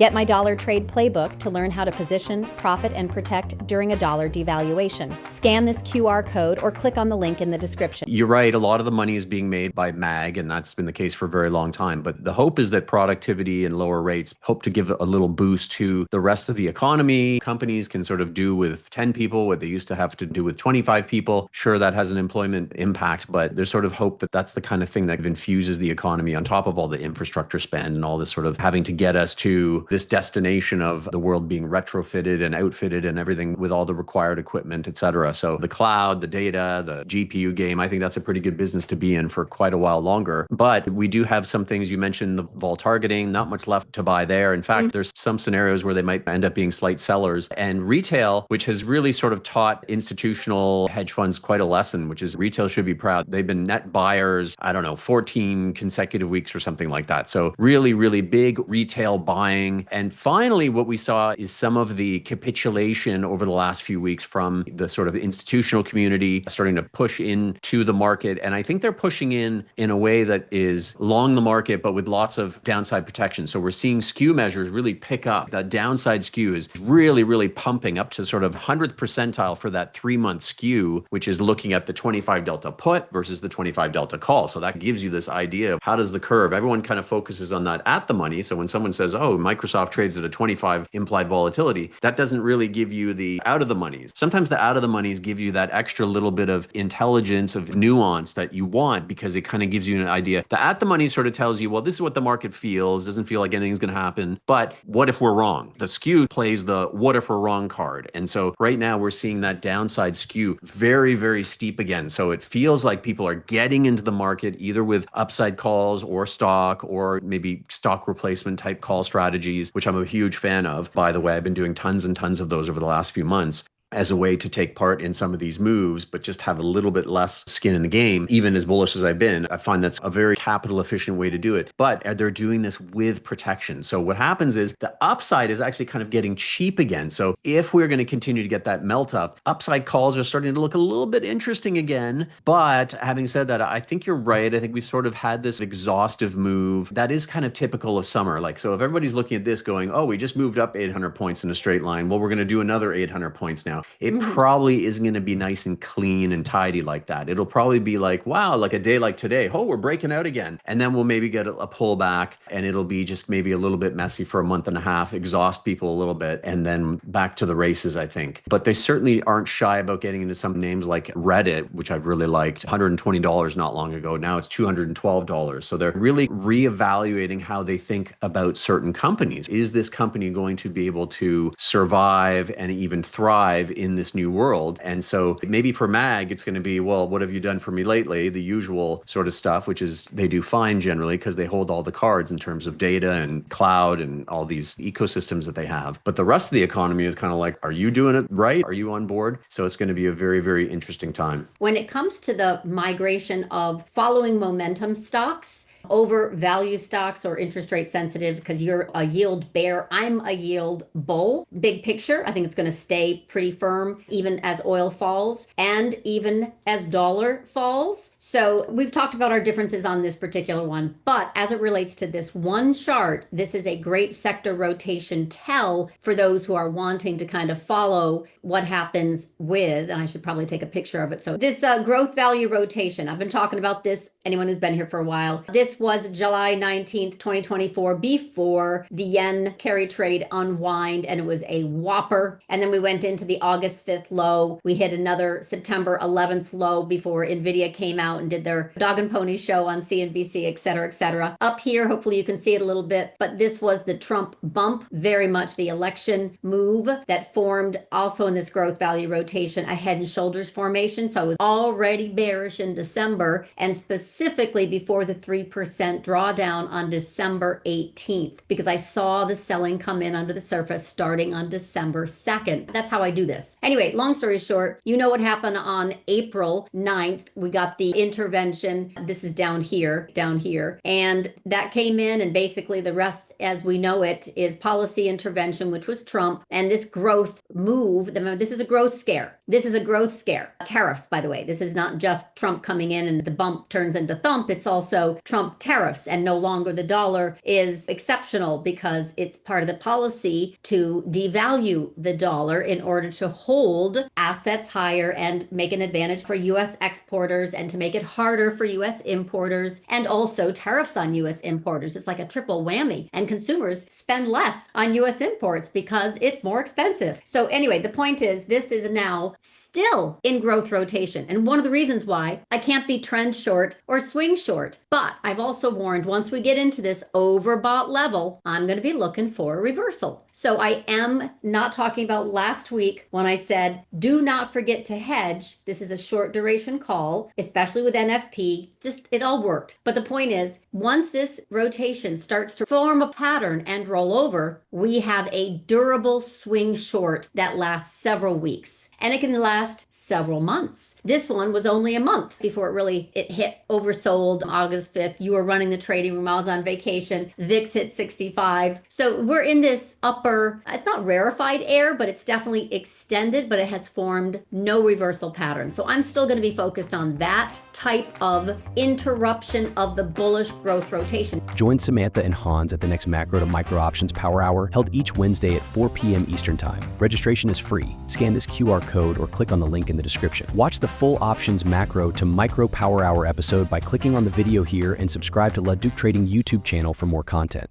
Get my dollar trade playbook to learn how to position, profit, and protect during a dollar devaluation. Scan this QR code or click on the link in the description. You're right. A lot of the money is being made by MAG, and that's been the case for a very long time. But the hope is that productivity and lower rates hope to give a little boost to the rest of the economy. Companies can sort of do with 10 people what they used to have to do with 25 people. Sure, that has an employment impact, but there's sort of hope that that's the kind of thing that infuses the economy on top of all the infrastructure spend and all this sort of having to get us to this destination of the world being retrofitted and outfitted and everything with all the required equipment, et cetera. So the cloud, the data, the GPU game, I think that's a pretty good business to be in for quite a while longer. But we do have some things. You mentioned the vol targeting, not much left to buy there. In fact, there's some scenarios where they might end up being slight sellers. And retail, which has really sort of taught institutional hedge funds quite a lesson, which is retail should be proud. They've been net buyers, 14 consecutive weeks or something like that. So really, really big retail buying. And finally, what we saw is some of the capitulation over the last few weeks from the sort of institutional community starting to push into the market. And I think they're pushing in a way that is long the market, but with lots of downside protection. So we're seeing skew measures really pick up. That downside skew is really, really pumping up to sort of 100th percentile for that 3-month skew, which is looking at the 25 delta put versus the 25 delta call. So that gives you this idea of how does the curve, everyone kind of focuses on that at the money. So when someone says, oh, Microsoft trades at a 25 implied volatility, that doesn't really give you the out of the monies. Sometimes the out of the monies give you that extra little bit of intelligence, of nuance that you want, because it kind of gives you an idea. The at the money sort of tells you, well, this is what the market feels. Doesn't feel like anything's going to happen. But what if we're wrong? The skew plays the what if we're wrong card. And so right now we're seeing that downside skew very, very steep again. So it feels like people are getting into the market either with upside calls or stock or maybe stock replacement type call strategies, which I'm a huge fan of. By the way, I've been doing tons and tons of those over the last few months as a way to take part in some of these moves, but just have a little bit less skin in the game. Even as bullish as I've been, I find that's a very capital efficient way to do it. But they're doing this with protection. So what happens is the upside is actually kind of getting cheap again. So if we're going to continue to get that melt up, upside calls are starting to look a little bit interesting again. But having said that, I think you're right. I think we've sort of had this exhaustive move that is kind of typical of summer. Like, so if everybody's looking at this going, oh, we just moved up 800 points in a straight line. Well, we're going to do another 800 points now. It probably isn't going to be nice and clean and tidy like that. It'll probably be like, wow, like a day like today, oh, we're breaking out again. And then we'll maybe get a pullback and it'll be just maybe a little bit messy for a month and a half, exhaust people a little bit, and then back to the races, I think. But they certainly aren't shy about getting into some names like Reddit, which I've really liked, $120 not long ago. Now it's $212. So they're really reevaluating how they think about certain companies. Is this company going to be able to survive and even thrive in this new world? And so maybe for MAG, it's going to be, well, what have you done for me lately? The usual sort of stuff, which is they do fine generally because they hold all the cards in terms of data and cloud and all these ecosystems that they have. But the rest of the economy is kind of like, are you doing it right? Are you on board? So it's going to be a very, very interesting time. When it comes to the migration of following momentum stocks over value stocks or interest rate sensitive, because you're a yield bear, I'm a yield bull. Big picture, I think it's going to stay pretty firm even as oil falls and even as dollar falls. So we've talked about our differences on this particular one, but as it relates to this one chart, this is a great sector rotation tell for those who are wanting to kind of follow what happens with, and I should probably take a picture of it. So this growth value rotation, I've been talking about this, anyone who's been here for a while. This was July 19th, 2024, before the yen carry trade unwind, and it was a whopper. And then we went into the August 5th low. We hit another September 11th low before Nvidia came out and did their dog and pony show on CNBC, et cetera, et cetera. Up here, hopefully you can see it a little bit, but this was the Trump bump, very much the election move that formed also in this growth value rotation, a head and shoulders formation. So I was already bearish in December, and specifically before the 3% drawdown on December 18th, because I saw the selling come in under the surface starting on December 2nd. That's how I do this. Anyway, long story short, you know what happened on April 9th. We got the intervention. This is down here. And that came in, and basically the rest as we know it is policy intervention, which was Trump. And this growth move. Remember, this is a growth scare. This is a growth scare. Tariffs, by the way. This is not just Trump coming in and the bump turns into thump. It's also Trump tariffs, and no longer the dollar is exceptional because it's part of the policy to devalue the dollar in order to hold assets higher and make an advantage for U.S. exporters and to make it harder for U.S. importers, and also tariffs on U.S. importers. It's like a triple whammy, and consumers spend less on U.S. imports because it's more expensive. So anyway, the point is this is now still in growth rotation. And one of the reasons why I can't be trend short or swing short, but I've also warned once we get into this overbought level, I'm going to be looking for a reversal. So I am not talking about last week when I said, do not forget to hedge. This is a short duration call, especially with NFP. Just, it all worked. But the point is, once this rotation starts to form a pattern and roll over, we have a durable swing short that lasts several weeks. And it can last several months. This one was only a month before it hit oversold August 5th. You were running the trading room. I was on vacation. VIX hit 65. So we're in this upper, it's not rarefied air, but it's definitely extended, but it has formed no reversal pattern. So I'm still going to be focused on that type of interruption of the bullish growth rotation. Join Samantha and Hans at the next Macro to Micro Options Power Hour held each Wednesday at 4 p.m. Eastern Time. Registration is free. Scan this QR code or click on the link in the description. Watch the full Options Macro to Micro Power Hour episode by clicking on the video here and subscribe to LaDucTrading YouTube channel for more content.